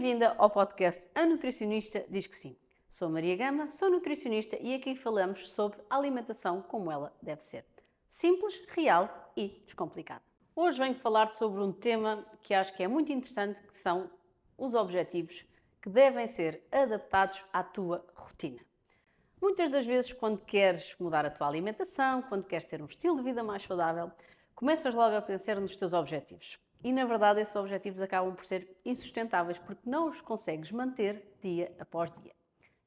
Bem-vinda ao podcast A Nutricionista Diz Que Sim. Sou Maria Gama, sou nutricionista e aqui falamos sobre a alimentação como ela deve ser. Simples, real e descomplicada. Hoje venho falar sobre um tema que acho que é muito interessante, que são os objetivos que devem ser adaptados à tua rotina. Muitas das vezes, quando queres mudar a tua alimentação, quando queres ter um estilo de vida mais saudável, começas logo a pensar nos teus objetivos. E, na verdade, esses objetivos acabam por ser insustentáveis porque não os consegues manter dia após dia.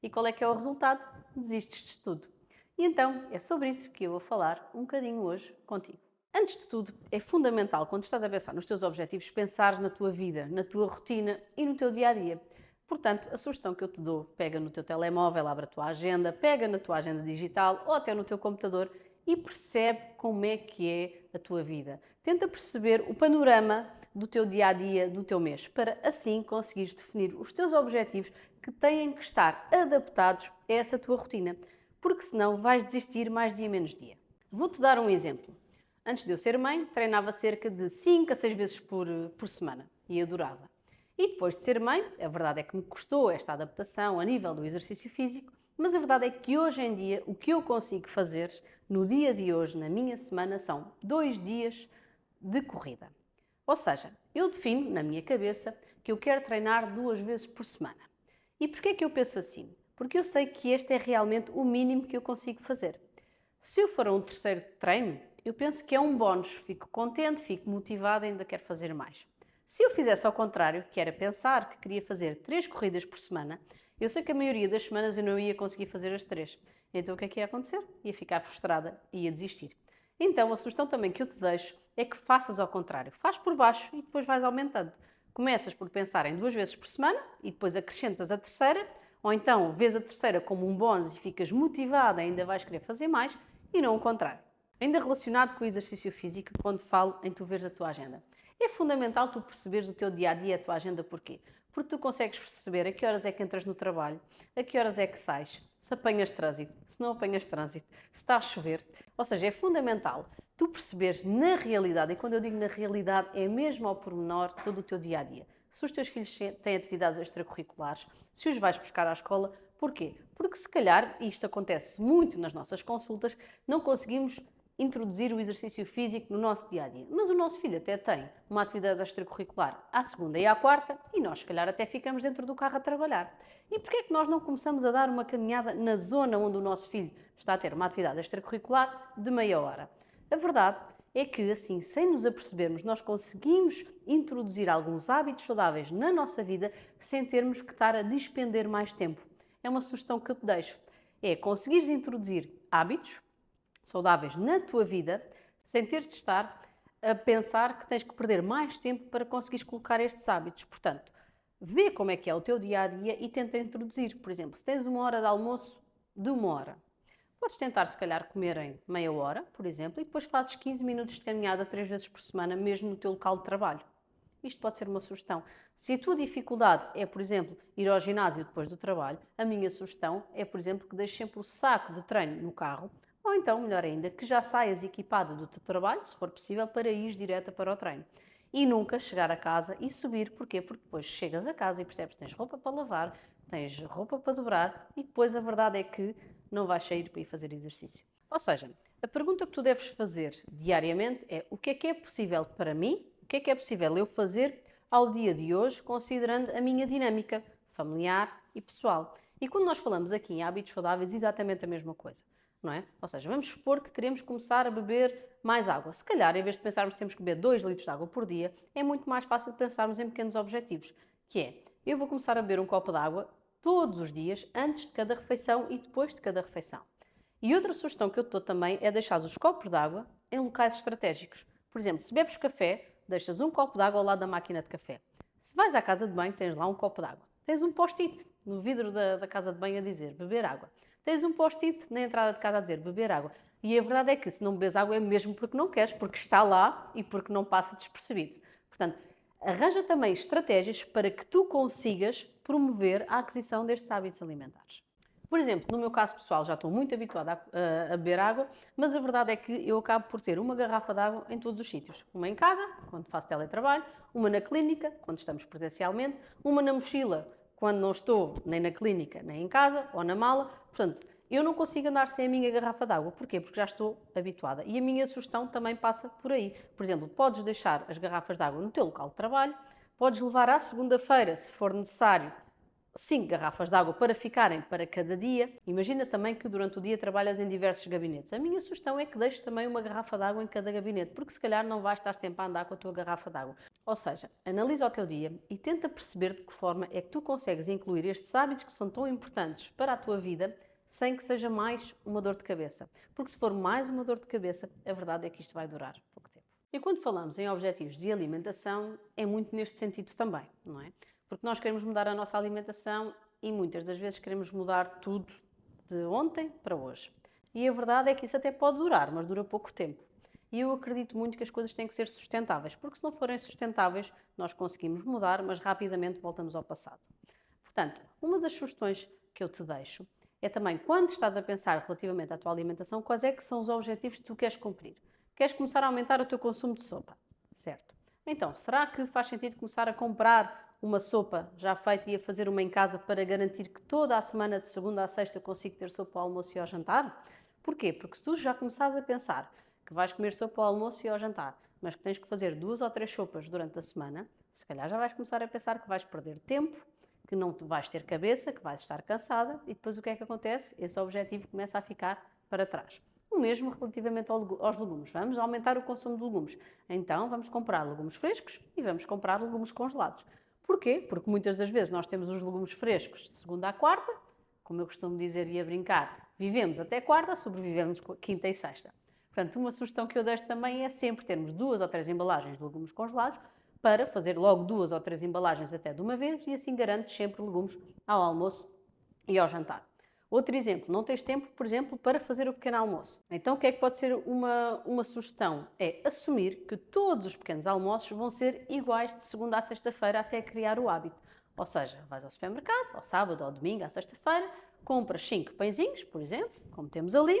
E qual é que é o resultado? Desistes de tudo. E então, é sobre isso que eu vou falar um bocadinho hoje contigo. Antes de tudo, é fundamental, quando estás a pensar nos teus objetivos, pensares na tua vida, na tua rotina e no teu dia-a-dia. Portanto, a sugestão que eu te dou, pega no teu telemóvel, abre a tua agenda, pega na tua agenda digital ou até no teu computador e percebe como é que é a tua vida. Tenta perceber o panorama do teu dia-a-dia, do teu mês, para assim conseguires definir os teus objetivos que têm que estar adaptados a essa tua rotina, porque senão vais desistir mais dia menos dia. Vou-te dar um exemplo. Antes de eu ser mãe, treinava cerca de 5 a 6 vezes por semana e adorava. E depois de ser mãe, a verdade é que me custou esta adaptação a nível do exercício físico, mas a verdade é que hoje em dia o que eu consigo fazer no dia de hoje, na minha semana, são 2 dias de corrida. Ou seja, eu defino na minha cabeça que eu quero treinar 2 vezes por semana. E porquê é que eu penso assim? Porque eu sei que este é realmente o mínimo que eu consigo fazer. Se eu for a um terceiro treino, eu penso que é um bónus, fico contente, fico motivada e ainda quero fazer mais. Se eu fizesse ao contrário, que era pensar que queria fazer 3 corridas por semana, eu sei que a maioria das semanas eu não ia conseguir fazer as 3. Então o que é que ia acontecer? Ia ficar frustrada e ia desistir. Então a sugestão também que eu te deixo é que faças ao contrário. Faz por baixo e depois vais aumentando. Começas por pensar em 2 vezes por semana e depois acrescentas a terceira, ou então vês a terceira como um bónus e ficas motivada e ainda vais querer fazer mais, e não o contrário. Ainda relacionado com o exercício físico, quando falo em tu veres a tua agenda. É fundamental tu perceberes o teu dia-a-dia, a tua agenda, porquê? Porque tu consegues perceber a que horas é que entras no trabalho, a que horas é que sais, se apanhas trânsito, se não apanhas trânsito, se está a chover. Ou seja, é fundamental tu perceberes na realidade, e quando eu digo na realidade, é mesmo ao pormenor todo o teu dia-a-dia. Se os teus filhos têm atividades extracurriculares, se os vais buscar à escola, porquê? Porque se calhar, e isto acontece muito nas nossas consultas, não conseguimos introduzir o exercício físico no nosso dia-a-dia. Mas o nosso filho até tem uma atividade extracurricular à segunda e à quarta e nós, se calhar, até ficamos dentro do carro a trabalhar. E porquê é que nós não começamos a dar uma caminhada na zona onde o nosso filho está a ter uma atividade extracurricular de meia hora? A verdade é que, assim, sem nos apercebermos, nós conseguimos introduzir alguns hábitos saudáveis na nossa vida sem termos que estar a despender mais tempo. É uma sugestão que eu te deixo. É conseguires introduzir hábitos saudáveis na tua vida, sem teres de estar a pensar que tens que perder mais tempo para conseguires colocar estes hábitos. Portanto, vê como é que é o teu dia-a-dia e tenta introduzir. Por exemplo, se tens uma hora de almoço de 1 hora, podes tentar, se calhar, comer em meia hora, por exemplo, e depois fazes 15 minutos de caminhada 3 vezes por semana, mesmo no teu local de trabalho. Isto pode ser uma sugestão. Se a tua dificuldade é, por exemplo, ir ao ginásio depois do trabalho, a minha sugestão é, por exemplo, que deixes sempre o saco de treino no carro, ou então, melhor ainda, que já saias equipada do teu trabalho, se for possível, para ir direta para o treino. E nunca chegar a casa e subir. Porquê? Porque depois chegas a casa e percebes que tens roupa para lavar, tens roupa para dobrar e depois a verdade é que não vais sair para ir fazer exercício. Ou seja, a pergunta que tu deves fazer diariamente é o que é possível para mim, o que é possível eu fazer ao dia de hoje, considerando a minha dinâmica familiar e pessoal. E quando nós falamos aqui em hábitos saudáveis, exatamente a mesma coisa, não é? Ou seja, vamos supor que queremos começar a beber mais água. Se calhar, em vez de pensarmos que temos que beber 2 litros de água por dia, é muito mais fácil pensarmos em pequenos objetivos, que é, eu vou começar a beber um copo de água todos os dias, antes de cada refeição e depois de cada refeição. E outra sugestão que eu te dou também é deixar os copos de água em locais estratégicos. Por exemplo, se bebes café, deixas um copo de água ao lado da máquina de café. Se vais à casa de banho, tens lá um copo de água. Tens um post-it no vidro da casa de banho a dizer beber água. Tens um post-it na entrada de casa a dizer beber água. E a verdade é que se não bebes água é mesmo porque não queres, porque está lá e porque não passa despercebido. Portanto, arranja também estratégias para que tu consigas promover a aquisição destes hábitos alimentares. Por exemplo, no meu caso pessoal, já estou muito habituada a beber água, mas a verdade é que eu acabo por ter uma garrafa de água em todos os sítios. Uma em casa, quando faço teletrabalho, uma na clínica, quando estamos presencialmente, uma na mochila, quando não estou nem na clínica nem em casa, ou na mala. Portanto, eu não consigo andar sem a minha garrafa de água. Porquê? Porque já estou habituada. E a minha sugestão também passa por aí. Por exemplo, podes deixar as garrafas de água no teu local de trabalho, podes levar à segunda-feira, se for necessário, 5 garrafas de água para ficarem para cada dia. Imagina também que durante o dia trabalhas em diversos gabinetes. A minha sugestão é que deixes também uma garrafa de água em cada gabinete, porque se calhar não vais estar sempre a andar com a tua garrafa de água. Ou seja, analisa o teu dia e tenta perceber de que forma é que tu consegues incluir estes hábitos que são tão importantes para a tua vida sem que seja mais uma dor de cabeça. Porque se for mais uma dor de cabeça, a verdade é que isto vai durar pouco tempo. E quando falamos em objetivos de alimentação, é muito neste sentido também, não é? Porque nós queremos mudar a nossa alimentação e muitas das vezes queremos mudar tudo de ontem para hoje. E a verdade é que isso até pode durar, mas dura pouco tempo. E eu acredito muito que as coisas têm que ser sustentáveis, porque se não forem sustentáveis, nós conseguimos mudar, mas rapidamente voltamos ao passado. Portanto, uma das sugestões que eu te deixo é também, quando estás a pensar relativamente à tua alimentação, quais é que são os objetivos que tu queres cumprir. Queres começar a aumentar o teu consumo de sopa, certo? Então, será que faz sentido começar a comprar uma sopa já feita e a fazer uma em casa para garantir que toda a semana, de segunda a sexta, eu consigo ter sopa ao almoço e ao jantar? Porquê? Porque se tu já começares a pensar que vais comer sopa ao almoço e ao jantar, mas que tens que fazer 2 ou 3 sopas durante a semana, se calhar já vais começar a pensar que vais perder tempo, que não vais ter cabeça, que vais estar cansada e depois o que é que acontece? Esse objetivo começa a ficar para trás. O mesmo relativamente aos legumes. Vamos aumentar o consumo de legumes. Então vamos comprar legumes frescos e vamos comprar legumes congelados. Porquê? Porque muitas das vezes nós temos os legumes frescos de segunda à quarta, como eu costumo dizer e a brincar, vivemos até quarta, sobrevivemos quinta e sexta. Portanto, uma sugestão que eu deixo também é sempre termos 2 ou 3 embalagens de legumes congelados para fazer logo 2 ou 3 embalagens até de uma vez e assim garantes sempre legumes ao almoço e ao jantar. Outro exemplo, não tens tempo, por exemplo, para fazer o pequeno almoço. Então o que é que pode ser uma sugestão? É assumir que todos os pequenos almoços vão ser iguais de segunda a sexta-feira até criar o hábito. Ou seja, vais ao supermercado, ao sábado, ao domingo, à sexta-feira, compras 5 pãezinhos, por exemplo, como temos ali,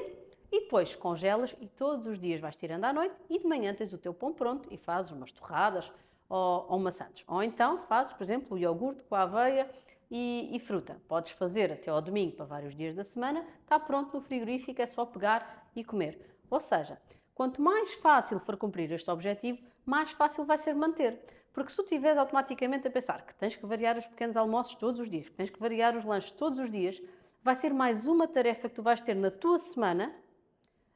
e depois congelas e todos os dias vais tirando à noite e de manhã tens o teu pão pronto e fazes umas torradas ou maçãs. Ou então fazes, por exemplo, o iogurte com a aveia e fruta. Podes fazer até ao domingo para vários dias da semana, está pronto no frigorífico, é só pegar e comer. Ou seja, quanto mais fácil for cumprir este objetivo, mais fácil vai ser manter. Porque se tu estiveres automaticamente a pensar que tens que variar os pequenos almoços todos os dias, que tens que variar os lanches todos os dias, vai ser mais uma tarefa que tu vais ter na tua semana,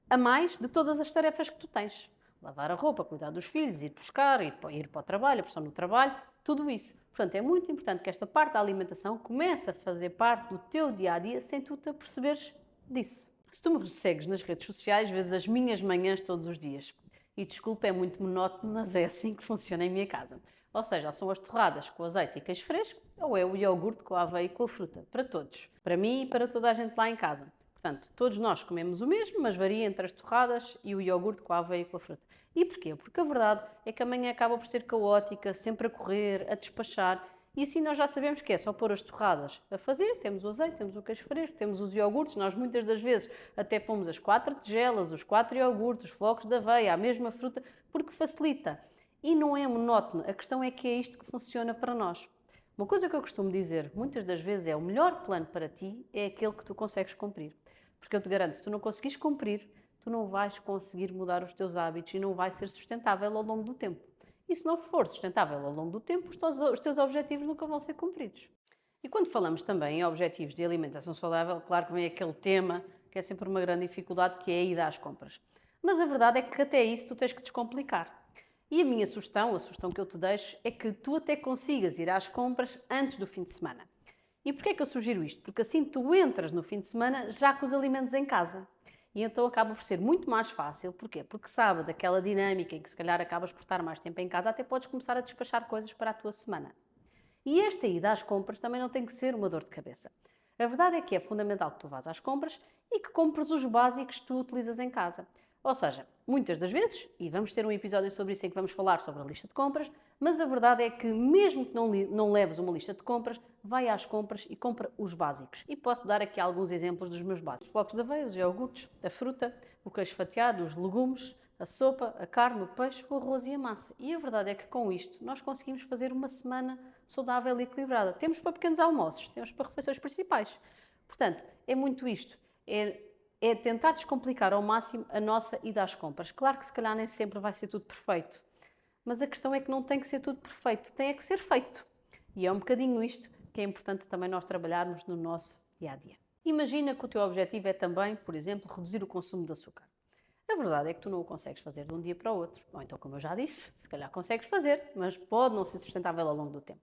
a mais de todas as tarefas que tu tens. Lavar a roupa, cuidar dos filhos, ir buscar, ir para o trabalho, a pressão no trabalho, tudo isso. Portanto, é muito importante que esta parte da alimentação comece a fazer parte do teu dia-a-dia sem tu te aperceberes disso. Se tu me segues nas redes sociais, vês as minhas manhãs todos os dias. E desculpa, é muito monótono, mas é assim que funciona em minha casa. Ou seja, são as torradas com azeite e queijo fresco, ou é o iogurte com a aveia e com a fruta. Para todos. Para mim e para toda a gente lá em casa. Portanto, todos nós comemos o mesmo, mas varia entre as torradas e o iogurte com a aveia e com a fruta. E porquê? Porque a verdade é que a manhã acaba por ser caótica, sempre a correr, a despachar, e assim nós já sabemos que é só pôr as torradas a fazer, temos o azeite, temos o queijo fresco, temos os iogurtes, nós muitas das vezes até pomos as 4 tigelas, os 4 iogurtes, os flocos de aveia, a mesma fruta, porque facilita. E não é monótono, a questão é que é isto que funciona para nós. Uma coisa que eu costumo dizer muitas das vezes é: o melhor plano para ti é aquele que tu consegues cumprir. Porque eu te garanto, se tu não conseguires cumprir, tu não vais conseguir mudar os teus hábitos e não vai ser sustentável ao longo do tempo. E se não for sustentável ao longo do tempo, os teus objetivos nunca vão ser cumpridos. E quando falamos também em objetivos de alimentação saudável, claro que vem aquele tema que é sempre uma grande dificuldade, que é a ida às compras. Mas a verdade é que até isso tu tens que descomplicar. E a minha sugestão, a sugestão que eu te deixo, é que tu até consigas ir às compras antes do fim de semana. E porquê é que eu sugiro isto? Porque assim tu entras no fim de semana já com os alimentos em casa. E então acaba por ser muito mais fácil. Porquê? Porque sabe daquela dinâmica em que se calhar acabas por estar mais tempo em casa, até podes começar a despachar coisas para a tua semana. E esta ida às compras também não tem que ser uma dor de cabeça. A verdade é que é fundamental que tu vás às compras e que compres os básicos que tu utilizas em casa. Ou seja, muitas das vezes, e vamos ter um episódio sobre isso em que vamos falar sobre a lista de compras, mas a verdade é que mesmo que não leves uma lista de compras, vai às compras e compra os básicos. E posso dar aqui alguns exemplos dos meus básicos. Os flocos de aveia, os iogurtes, a fruta, o queijo fatiado, os legumes, a sopa, a carne, o peixe, o arroz e a massa. E a verdade é que com isto nós conseguimos fazer uma semana saudável e equilibrada. Temos para pequenos almoços, temos para refeições principais. Portanto, é muito isto. É tentar descomplicar ao máximo a nossa ida às compras. Claro que se calhar nem sempre vai ser tudo perfeito, mas a questão é que não tem que ser tudo perfeito, tem é que ser feito. E é um bocadinho isto que é importante também nós trabalharmos no nosso dia-a-dia. Imagina que o teu objetivo é também, por exemplo, reduzir o consumo de açúcar. A verdade é que tu não o consegues fazer de um dia para o outro. Ou então, como eu já disse, se calhar consegues fazer, mas pode não ser sustentável ao longo do tempo.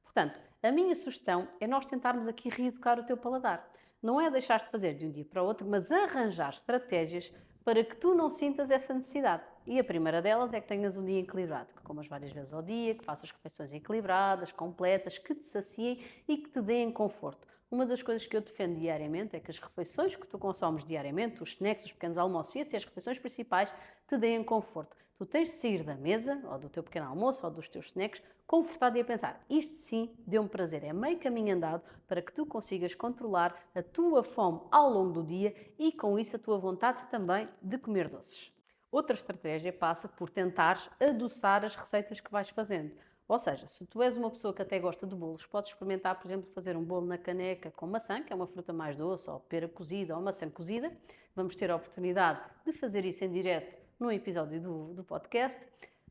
Portanto, a minha sugestão é nós tentarmos aqui reeducar o teu paladar. Não é deixar de fazer de um dia para o outro, mas arranjar estratégias para que tu não sintas essa necessidade. E a primeira delas é que tenhas um dia equilibrado, que comas várias vezes ao dia, que faças refeições equilibradas, completas, que te saciem e que te deem conforto. Uma das coisas que eu defendo diariamente é que as refeições que tu consomes diariamente, os snacks, os pequenos almoços e até as refeições principais, te deem conforto. Tu tens de sair da mesa, ou do teu pequeno almoço, ou dos teus snacks, confortado e a pensar, isto sim deu-me prazer, é meio caminho andado para que tu consigas controlar a tua fome ao longo do dia e com isso a tua vontade também de comer doces. Outra estratégia passa por tentares adoçar as receitas que vais fazendo. Ou seja, se tu és uma pessoa que até gosta de bolos, podes experimentar, por exemplo, fazer um bolo na caneca com maçã, que é uma fruta mais doce, ou pera cozida, ou maçã cozida. Vamos ter a oportunidade de fazer isso em direto no episódio do podcast.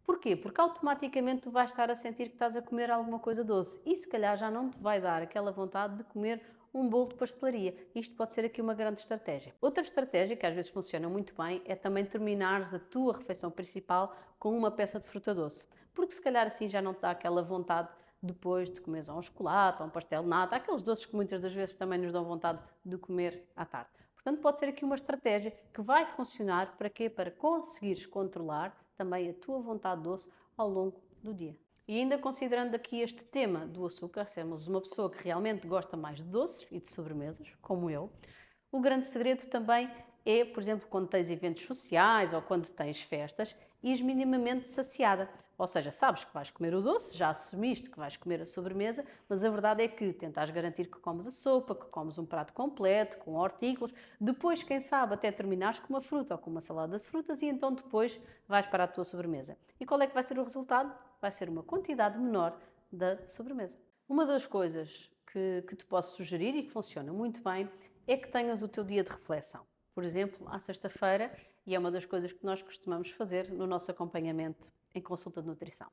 Porquê? Porque automaticamente tu vais estar a sentir que estás a comer alguma coisa doce e se calhar já não te vai dar aquela vontade de comer um bolo de pastelaria. Isto pode ser aqui uma grande estratégia. Outra estratégia que às vezes funciona muito bem é também terminares a tua refeição principal com uma peça de fruta doce. Porque se calhar assim já não te dá aquela vontade depois de comeres um chocolate ou um pastel de nata, aqueles doces que muitas das vezes também nos dão vontade de comer à tarde. Portanto, pode ser aqui uma estratégia que vai funcionar para quê? Para conseguires controlar também a tua vontade doce ao longo do dia. E ainda considerando aqui este tema do açúcar, sermos uma pessoa que realmente gosta mais de doces e de sobremesas, como eu, o grande segredo também é, por exemplo, quando tens eventos sociais ou quando tens festas, ires minimamente saciada. Ou seja, sabes que vais comer o doce, já assumiste que vais comer a sobremesa, mas a verdade é que tentas garantir que comes a sopa, que comes um prato completo, com hortícolas, depois, quem sabe, até terminares com uma fruta ou com uma salada de frutas e então depois vais para a tua sobremesa. E qual é que vai ser o resultado? Vai ser uma quantidade menor da sobremesa. Uma das coisas que te posso sugerir e que funciona muito bem é que tenhas o teu dia de reflexão. Por exemplo, à sexta-feira, e é uma das coisas que nós costumamos fazer no nosso acompanhamento em consulta de nutrição.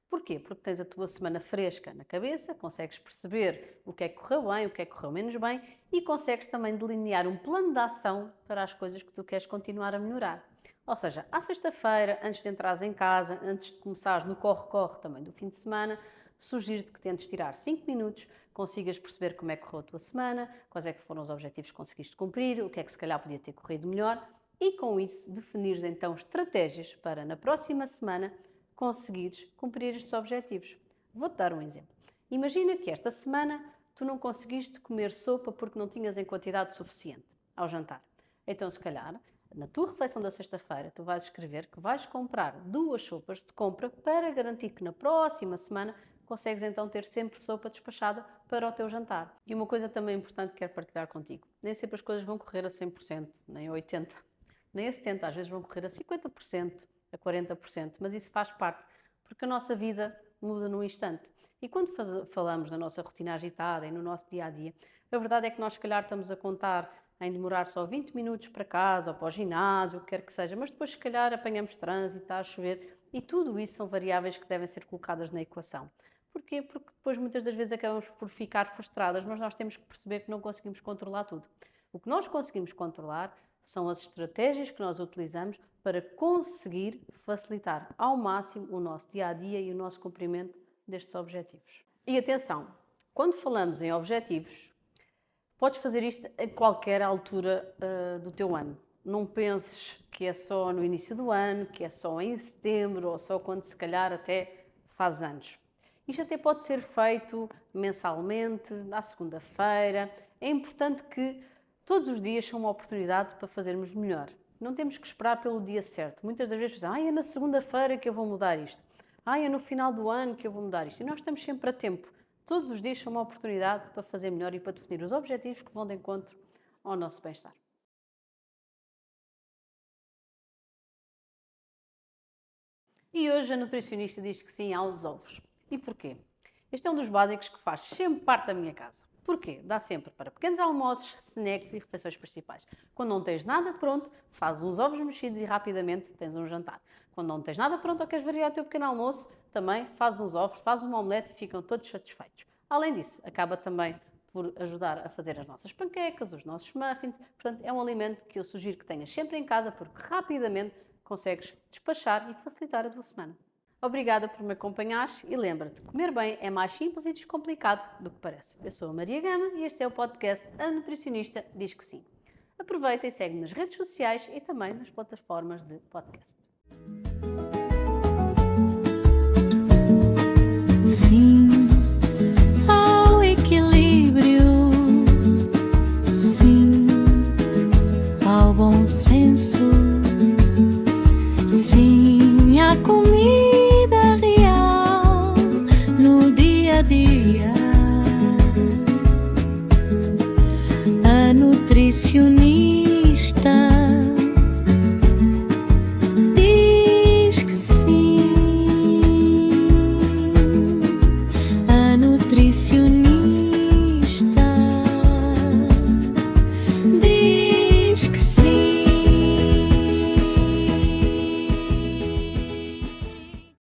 Porquê? Porque tens a tua semana fresca na cabeça, consegues perceber o que é que correu bem, o que é que correu menos bem e consegues também delinear um plano de ação para as coisas que tu queres continuar a melhorar. Ou seja, à sexta-feira, antes de entrares em casa, antes de começares no corre-corre também do fim de semana, sugiro-te que tentes tirar 5 minutos, consigas perceber como é que correu a tua semana, quais é que foram os objetivos que conseguiste cumprir, o que é que se calhar podia ter corrido melhor e com isso definires então estratégias para na próxima semana conseguires cumprir estes objetivos. Vou-te dar um exemplo. Imagina que esta semana tu não conseguiste comer sopa porque não tinhas em quantidade suficiente ao jantar. Então, se calhar, na tua refeição da sexta-feira, tu vais escrever que vais comprar 2 sopas de compra para garantir que na próxima semana consegues então ter sempre sopa despachada para o teu jantar. E uma coisa também importante que quero partilhar contigo. Nem sempre as coisas vão correr a 100%, nem a 80%, nem a 70%, às vezes vão correr a 50%, a 40%, mas isso faz parte, porque a nossa vida muda num instante. E quando falamos da nossa rotina agitada e no nosso dia-a-dia, a verdade é que nós se calhar estamos a contar em demorar só 20 minutos para casa ou para o ginásio, o que quer que seja, mas depois se calhar apanhamos trânsito, está a chover e tudo isso são variáveis que devem ser colocadas na equação. Porquê? Porque depois muitas das vezes acabamos por ficar frustradas, mas nós temos que perceber que não conseguimos controlar tudo. O que nós conseguimos controlar são as estratégias que nós utilizamos para conseguir facilitar ao máximo o nosso dia-a-dia e o nosso cumprimento destes objetivos. E atenção, quando falamos em objetivos, podes fazer isto a qualquer altura do teu ano. Não penses que é só no início do ano, que é só em setembro ou só quando se calhar até faz anos. Isto até pode ser feito mensalmente, à segunda-feira. É importante que todos os dias são uma oportunidade para fazermos melhor. Não temos que esperar pelo dia certo. Muitas das vezes dizem, é na segunda-feira que eu vou mudar isto. É no final do ano que eu vou mudar isto. E nós estamos sempre a tempo. Todos os dias são uma oportunidade para fazer melhor e para definir os objetivos que vão de encontro ao nosso bem-estar. E hoje a nutricionista diz que sim aos ovos. E porquê? Este é um dos básicos que faz sempre parte da minha casa. Porquê? Dá sempre para pequenos almoços, snacks e refeições principais. Quando não tens nada pronto, fazes uns ovos mexidos e rapidamente tens um jantar. Quando não tens nada pronto ou queres variar o teu pequeno almoço, também fazes uns ovos, fazes uma omelete e ficam todos satisfeitos. Além disso, acaba também por ajudar a fazer as nossas panquecas, os nossos muffins. Portanto, é um alimento que eu sugiro que tenhas sempre em casa porque rapidamente consegues despachar e facilitar a tua semana. Obrigada por me acompanhares e lembra-te, comer bem é mais simples e descomplicado do que parece. Eu sou a Maria Gama e este é o podcast A Nutricionista Diz Que Sim. Aproveita e segue-me nas redes sociais e também nas plataformas de podcast. Sim ao equilíbrio, sim ao bom senso, sim à comida real no dia a dia. A nutricionista diz que sim. A nutricionista